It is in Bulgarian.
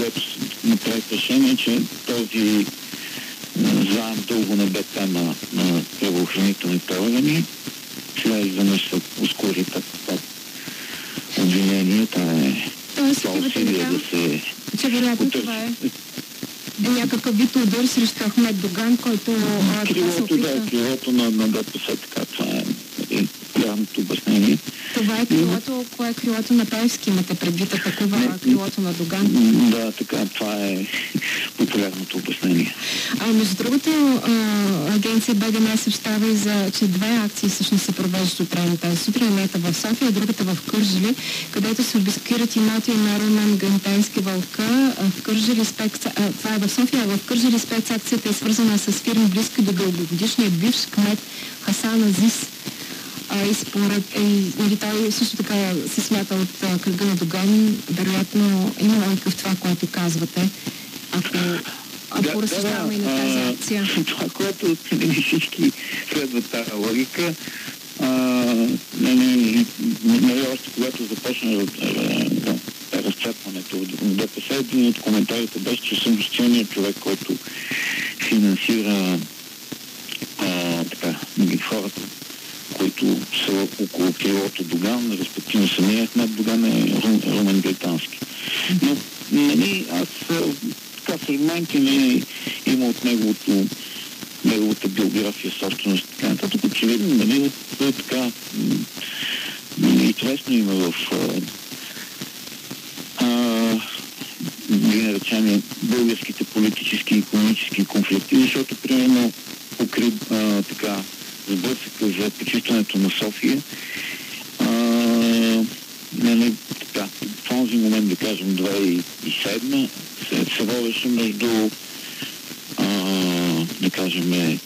което направи решение, че този заем дълго не бе тема на правоохранителните органи. Сега изведнъж се ускори това обвинение. Това усилие да се... Че вероятно това е някакъв вид удар срещу Ахмед Доган, който... Крилото на ДПС, така, това е голямото обяснение. Това е крилото, кое е крилото на Пеевски, имате предвид, такова крилото на Доган? Да, така, това е популярното обяснение. Между другото, агенция БДН съобщава и че две акции всъщност се провеждат от тази сутрин. Едната в София, другата в Кърджали, където се обискират имоти на Румен Гантенски Вълка. В Кърджали това е в София, а в Кърджали спецакцията е свързана с фирми близки до дългогодишния бивш кмет Хасан Азис. Той също така се смята от кръга на Доган. Вероятно има логика в това, което казвате, ако разсъждаваме и на тази акция. Това, което всички следват тази логика, още когато започна разцепването в ДПС, един от коментарите беше, че съм силният човек, който финансира хората, които са около крилото Доган, респективно самия Ахмед Доган е Румен Гайтански. Но аз в моменти има от неговата биография, собственост и така нататък. Очевидно, така известно има в да наречем българските политически и икономически конфликти, защото примерно сблъсъка за почистването на София в този момент, да кажем 2007 се водеше между да кажем